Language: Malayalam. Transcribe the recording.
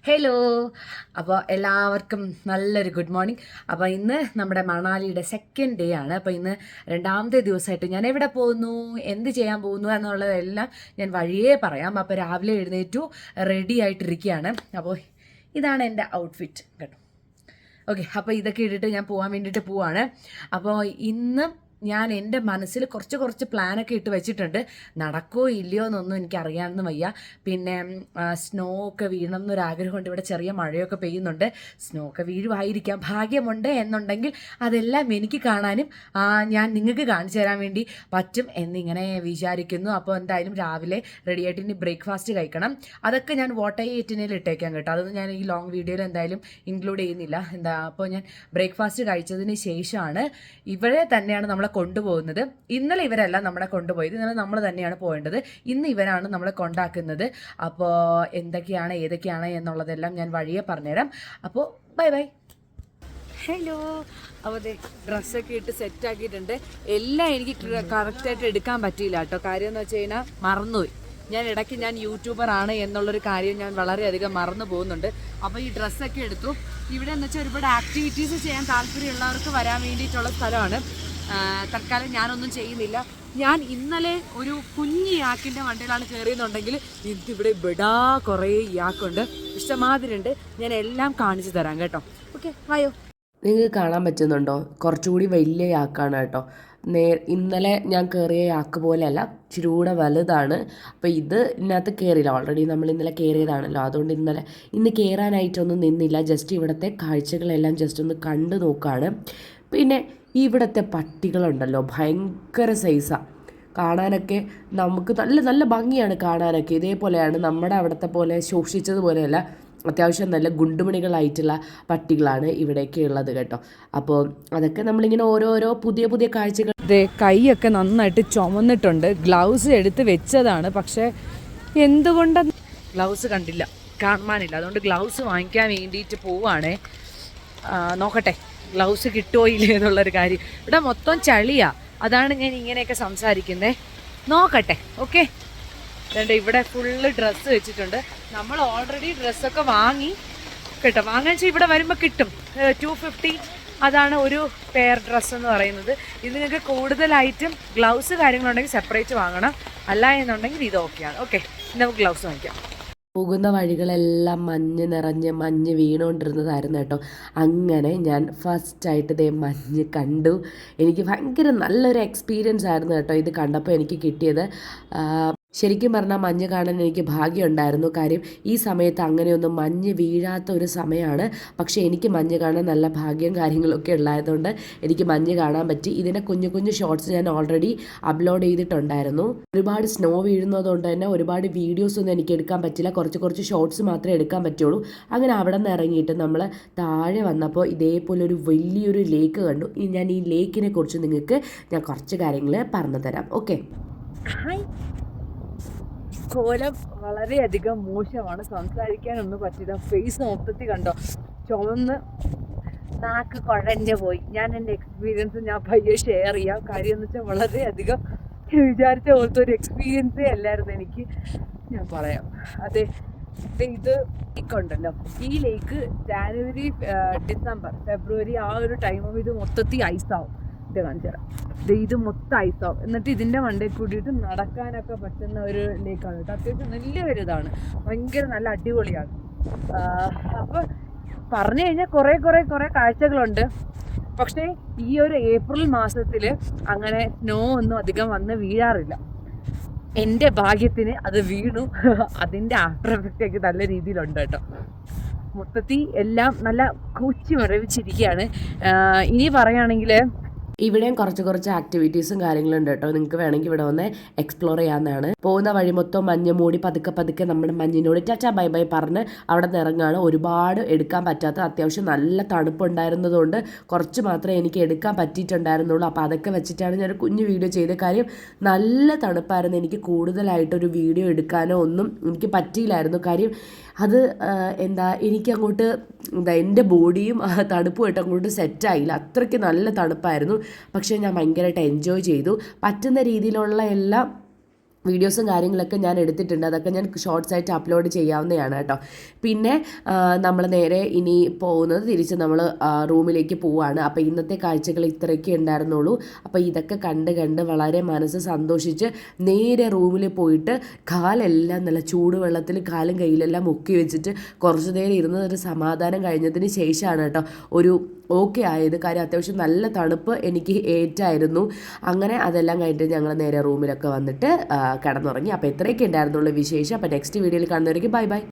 ഹലോ. അപ്പോൾ എല്ലാവർക്കും നല്ലൊരു ഗുഡ് മോർണിംഗ്. അപ്പോൾ ഇന്ന് നമ്മുടെ മണാലിയുടെ സെക്കൻഡ് ഡേ ആണ്. അപ്പോൾ ഇന്ന് രണ്ടാമത്തെ ദിവസമായിട്ട് ഞാൻ എവിടെ പോകുന്നു, എന്ത് ചെയ്യാൻ പോകുന്നു എന്നുള്ളതെല്ലാം ഞാൻ വഴിയേ പറയാം. അപ്പോൾ രാവിലെ എഴുന്നേറ്റു റെഡി ആയിട്ടിരിക്കുകയാണ്. അപ്പോൾ ഇതാണ് എൻ്റെ ഔട്ട്ഫിറ്റ് കേട്ടോ. ഓക്കെ, അപ്പോൾ ഇതൊക്കെ ഇട്ടിട്ട് ഞാൻ പോകാൻ വേണ്ടിയിട്ട് പോവാണ്. അപ്പോൾ ഇന്ന് ഞാൻ എൻ്റെ മനസ്സിൽ കുറച്ച് പ്ലാനൊക്കെ ഇട്ട് വെച്ചിട്ടുണ്ട്. നടക്കോ ഇല്ലയോ എന്നൊന്നും എനിക്കറിയാമെന്ന് വയ്യ. പിന്നെ സ്നോ ഒക്കെ വീഴണം എന്നൊരാഗ്രഹമുണ്ട്. ഇവിടെ ചെറിയ മഴയൊക്കെ പെയ്യുന്നുണ്ട്. സ്നോ ഒക്കെ വീഴുമായിരിക്കാം. ഭാഗ്യമുണ്ട് എന്നുണ്ടെങ്കിൽ അതെല്ലാം എനിക്ക് കാണാനും ഞാൻ നിങ്ങൾക്ക് കാണിച്ചു തരാൻ വേണ്ടി പറ്റും എന്നിങ്ങനെ വിചാരിക്കുന്നു. അപ്പോൾ എന്തായാലും രാവിലെ റെഡിയായിട്ട് ഇനി ബ്രേക്ക്ഫാസ്റ്റ് കഴിക്കണം. അതൊക്കെ ഞാൻ വോട്ടൈറ്റിനിൽ ഇട്ടേക്കാം കേട്ടോ. അതൊന്നും ഞാൻ ഈ ലോങ് വീഡിയോയിൽ എന്തായാലും ഇൻക്ലൂഡ് ചെയ്യുന്നില്ല. അപ്പോൾ ഞാൻ ബ്രേക്ക്ഫാസ്റ്റ് കഴിച്ചതിന് ശേഷമാണ് ഇവിടെ തന്നെയാണ് നമ്മളെ കൊണ്ടുപോകുന്നത്. ഇന്നലെ ഇവരല്ല നമ്മളെ കൊണ്ടുപോയത്, ഇന്നലെ നമ്മൾ തന്നെയാണ് പോകേണ്ടത്. ഇന്ന് ഇവരാണ് നമ്മളെ കൊണ്ടാക്കുന്നത്. അപ്പോൾ എന്തൊക്കെയാണ് ഏതൊക്കെയാണ് എന്നുള്ളതെല്ലാം ഞാൻ വഴിയെ പറഞ്ഞുതരാം. അപ്പോൾ ബൈ ബൈ. ഹലോ. അപ്പോൾ ഡ്രസ്സൊക്കെ ഇട്ട് സെറ്റാക്കിയിട്ടുണ്ട്. എല്ലാം എനിക്ക് കറക്റ്റായിട്ട് എടുക്കാൻ പറ്റിയില്ല കേട്ടോ. കാര്യം എന്ന് വെച്ച് കഴിഞ്ഞാൽ മറന്നുപോയി. ഞാൻ യൂട്യൂബറാണ് എന്നുള്ളൊരു കാര്യം ഞാൻ വളരെയധികം മറന്നു പോകുന്നുണ്ട്. അപ്പോൾ ഈ ഡ്രസ്സൊക്കെ എടുത്തു. ഇവിടെ എന്ന് വെച്ചാൽ ഒരുപാട് ആക്ടിവിറ്റീസ് ചെയ്യാൻ താല്പര്യമുള്ളവർക്ക് വരാൻ വേണ്ടിയിട്ടുള്ള സ്ഥലമാണ്. തൽക്കാലം ഞാനൊന്നും ചെയ്യുന്നില്ല. ഞാൻ ഇന്നലെ ഒരു കുഞ്ഞ് യാക്കിൻ്റെ വണ്ടിയിലാണ് കയറിയെന്നുണ്ടെങ്കിൽ ഇതിവിടെ ബെടാ കുറേ യാക്കുണ്ട്, ഇഷ്ടമാതിരി ഉണ്ട്. ഞാൻ എല്ലാം കാണിച്ചു തരാം കേട്ടോ. ഓക്കെ, വായോ. നിങ്ങൾക്ക് കാണാൻ പറ്റുന്നുണ്ടോ? കുറച്ചുകൂടി വലിയ യാക്കാണ് കേട്ടോ. ഇന്നലെ ഞാൻ കയറിയ യാക്ക് പോലെയല്ല, ഇച്ചിരി കൂടെ വലുതാണ്. അപ്പോൾ ഇതിനകത്ത് കയറിയില്ല. ഓൾറെഡി നമ്മൾ ഇന്നലെ കയറിയതാണല്ലോ, അതുകൊണ്ട് ഇന്ന് കയറാനായിട്ടൊന്നും നിന്നില്ല. ജസ്റ്റ് ഇവിടുത്തെ കാഴ്ചകളെല്ലാം ജസ്റ്റ് ഒന്ന് കണ്ടു നോക്കുകയാണ്. പിന്നെ ഇവിടുത്തെ പട്ടികളുണ്ടല്ലോ, ഭയങ്കര സൈസാണ് കാണാനൊക്കെ. നമുക്ക് നല്ല നല്ല ഭംഗിയാണ് കാണാനൊക്കെ. ഇതേപോലെയാണ് നമ്മുടെ അവിടുത്തെ പോലെ ശോഷിച്ചതുപോലെയല്ല, അത്യാവശ്യം നല്ല ഗുണ്ടുമണികളായിട്ടുള്ള പട്ടികളാണ് ഇവിടെയൊക്കെ ഉള്ളത് കേട്ടോ. അപ്പോൾ അതൊക്കെ നമ്മളിങ്ങനെ ഓരോരോ പുതിയ കാഴ്ചകൾ. കൈയൊക്കെ നന്നായിട്ട് ചുമന്നിട്ടുണ്ട്. ഗ്ലൗസ് എടുത്ത് വെച്ചതാണ്, പക്ഷേ എന്തുകൊണ്ടാണ് ഗ്ലൗസ് കാണാനില്ല. അതുകൊണ്ട് ഗ്ലൗസ് വാങ്ങിക്കാൻ വേണ്ടിയിട്ട് പോവുകയാണേ. നോക്കട്ടെ ഗ്ലൗസ് കിട്ടുമോ ഇല്ലേ എന്നുള്ളൊരു കാര്യം. ഇവിടെ മൊത്തം ചളിയാ, അതാണ് ഞാൻ ഇങ്ങനെയൊക്കെ സംസാരിക്കുന്നത്. നോക്കട്ടെ. ഓക്കെ, അതുകൊണ്ട് ഇവിടെ ഫുള്ള് ഡ്രസ്സ് വെച്ചിട്ടുണ്ട്. നമ്മൾ ഓൾറെഡി ഡ്രസ്സൊക്കെ വാങ്ങി കേട്ടോ. വാങ്ങാൻ വെച്ചാൽ ഇവിടെ വരുമ്പോൾ കിട്ടും 250. അതാണ് ഒരു പെയർ ഡ്രസ്സ് എന്ന് പറയുന്നത്. ഇത് നിങ്ങൾക്ക് കൂടുതലായിട്ടും ഗ്ലൗസ് കാര്യങ്ങളുണ്ടെങ്കിൽ സെപ്പറേറ്റ് വാങ്ങണം. അല്ല എന്നുണ്ടെങ്കിൽ ഇത് ഓക്കെയാണ്. ഓക്കെ, നമുക്ക് ഗ്ലൗസ് വാങ്ങിക്കാം. പോകുന്ന വഴികളെല്ലാം മഞ്ഞ് നിറഞ്ഞ് മഞ്ഞ് വീണുകൊണ്ടിരുന്നതായിരുന്നു കേട്ടോ. അങ്ങനെ ഞാൻ ഫസ്റ്റായിട്ട് മഞ്ഞ് കണ്ടു. എനിക്ക് ഭയങ്കര നല്ലൊരു എക്സ്പീരിയൻസ് ആയിരുന്നു കേട്ടോ ഇത് കണ്ടപ്പോൾ എനിക്ക് കിട്ടിയത്. ശരിക്കും പറഞ്ഞാൽ മഞ്ഞ് കാണാൻ എനിക്ക് ഭാഗ്യമുണ്ടായിരുന്നു. കാര്യം ഈ സമയത്ത് അങ്ങനെയൊന്നും മഞ്ഞ് വീഴാത്ത ഒരു സമയമാണ്. പക്ഷേ എനിക്ക് മഞ്ഞ് കാണാൻ നല്ല ഭാഗ്യം കാര്യങ്ങളൊക്കെ ഉള്ളതുകൊണ്ട് എനിക്ക് മഞ്ഞ് കാണാൻ പറ്റി. ഇതിൻ്റെ കുഞ്ഞു ഷോർട്സ് ഞാൻ ഓൾറെഡി അപ്ലോഡ് ചെയ്തിട്ടുണ്ടായിരുന്നു. ഒരുപാട് സ്നോ വീഴുന്നതുകൊണ്ട് തന്നെ ഒരുപാട് വീഡിയോസൊന്നും എനിക്ക് എടുക്കാൻ പറ്റില്ല. കുറച്ച് ഷോർട്സ് മാത്രമേ എടുക്കാൻ പറ്റുള്ളൂ. അങ്ങനെ അവിടെ നിന്ന് ഇറങ്ങിയിട്ട് നമ്മൾ താഴെ വന്നപ്പോൾ ഇതേപോലെ ഒരു വലിയൊരു ലേക്ക് കണ്ടു. ഞാൻ ഈ ലേക്കിനെ കുറിച്ച് നിങ്ങൾക്ക് ഞാൻ കുറച്ച് കാര്യങ്ങൾ പറഞ്ഞു തരാം. ഓക്കെ. കോലം വളരെയധികം മോശമാണ്, സംസാരിക്കാനൊന്നും പറ്റില്ല. ഫേസ് മൊത്തത്തിൽ കണ്ടോ ചുവന്ന് നാക്ക് കുഴഞ്ഞു പോയി. ഞാൻ എൻ്റെ എക്സ്പീരിയൻസ് ഞാൻ പയ്യെ ഷെയർ ചെയ്യാം. കാര്യം എന്ന് വെച്ചാൽ വളരെയധികം വിചാരിച്ച പോലത്തെ ഒരു എക്സ്പീരിയൻസേ അല്ലായിരുന്നു എനിക്ക്. ഞാൻ പറയാം. അതെ, ഇത് ലേക്കുണ്ടല്ലോ, ഈ ലേക്ക് ജാനുവരി ഡിസംബർ ഫെബ്രുവരി ആ ഒരു ടൈമും ഇത് മൊത്തത്തിൽ ഐസാവും. ഇത് കാണിച്ചു തരാം. ഇത് മൊത്തം ഐസാവും. എന്നിട്ട് ഇതിൻ്റെ മണ്ടയിൽ കൂടിയിട്ട് നടക്കാനൊക്കെ പറ്റുന്ന ഒരു ലേക്കാണ് കേട്ടോ. അത്യാവശ്യം നല്ല വലുതാണ്, ഭയങ്കര നല്ല അടിപൊളിയാണ്. അപ്പോൾ പറഞ്ഞു കഴിഞ്ഞാൽ കുറേ കാഴ്ചകളുണ്ട്. പക്ഷേ ഈ ഒരു ഏപ്രിൽ മാസത്തിൽ അങ്ങനെ സ്നോ ഒന്നും അധികം വന്ന് വീഴാറില്ല. എൻ്റെ ഭാഗ്യത്തിന് അത് വീണു. അതിൻ്റെ ആഫ്റ്റർ എഫക്റ്റൊക്കെ നല്ല രീതിയിലുണ്ട് കേട്ടോ. മൊത്തത്തിൽ എല്ലാം നല്ല കൂച്ചി മരവിച്ചിരിക്കുകയാണ്. ഇനി പറയുകയാണെങ്കിൽ ഇവിടെയും കുറച്ച് ആക്ടിവിറ്റീസും കാര്യങ്ങളുണ്ട് കേട്ടോ. നിങ്ങൾക്ക് വേണമെങ്കിൽ ഇവിടെ വന്ന് എക്സ്പ്ലോർ ചെയ്യാവുന്നതാണ്. പോകുന്ന വഴി മൊത്തം മഞ്ഞ് മൂടി പതുക്കെ നമ്മുടെ മഞ്ഞിനോട് ടാറ്റാ ബൈ ബൈ പറഞ്ഞ് അവിടെ നിന്ന് ഇറങ്ങുകയാണ്. ഒരുപാട് എടുക്കാൻ പറ്റാത്ത, അത്യാവശ്യം നല്ല തണുപ്പുണ്ടായിരുന്നതുകൊണ്ട് കുറച്ച് മാത്രമേ എനിക്ക് എടുക്കാൻ പറ്റിയിട്ടുണ്ടായിരുന്നുള്ളൂ. അപ്പോൾ അതൊക്കെ വെച്ചിട്ടാണ് ഞാൻ ഒരു കുഞ്ഞു വീഡിയോ ചെയ്ത. കാര്യം നല്ല തണുപ്പായിരുന്നു. എനിക്ക് കൂടുതലായിട്ടൊരു വീഡിയോ എടുക്കാനോ ഒന്നും എനിക്ക് പറ്റിയില്ലായിരുന്നു. കാര്യം അത് എനിക്കങ്ങോട്ട് എൻ്റെ ബോഡിയും തണുപ്പുമായിട്ട് അങ്ങോട്ട് സെറ്റായില്ല. അത്രയ്ക്ക് നല്ല തണുപ്പായിരുന്നു. പക്ഷേ ഞാൻ ഭയങ്കരമായിട്ട് എൻജോയ് ചെയ്തു. പറ്റുന്ന രീതിയിലുള്ള എല്ലാം വീഡിയോസും കാര്യങ്ങളൊക്കെ ഞാൻ എടുത്തിട്ടുണ്ട്. അതൊക്കെ ഞാൻ ഷോർട്സ് ആയിട്ട് അപ്ലോഡ് ചെയ്യാവുന്നതാണ് കേട്ടോ. പിന്നെ നമ്മൾ നേരെ ഇനി പോകുന്നത് തിരിച്ച് നമ്മൾ റൂമിലേക്ക് പോവുകയാണ്. അപ്പോൾ ഇന്നത്തെ കാഴ്ചകൾ ഇത്രയൊക്കെ ഉണ്ടായിരുന്നുള്ളൂ. അപ്പോൾ ഇതൊക്കെ കണ്ട് വളരെ മനസ്സ് സന്തോഷിച്ച് നേരെ റൂമിൽ പോയിട്ട് കാലെല്ലാം നല്ല ചൂടുവെള്ളത്തിൽ കാലും കയ്യിലെല്ലാം മുക്കി വെച്ചിട്ട് കുറച്ച് നേരം ഇരുന്ന് ഒരു സമാധാനം കഴിഞ്ഞതിന് ശേഷമാണ് കേട്ടോ ഒരു ഓക്കെ ആയത്. കാര്യം അത്യാവശ്യം നല്ല തണുപ്പ് എനിക്ക് ഏറ്റായിരുന്നു. അങ്ങനെ അതെല്ലാം കഴിഞ്ഞിട്ട് ഞങ്ങൾ നേരെ റൂമിലൊക്കെ വന്നിട്ട് കിടന്നുറങ്ങി. അപ്പോൾ ഇത്രയൊക്കെ ഉണ്ടായിരുന്നുള്ളൂ വിശേഷം. അപ്പോൾ നെക്സ്റ്റ് വീഡിയോയിൽ കാണുന്നവരേക്ക് ബൈ ബൈ.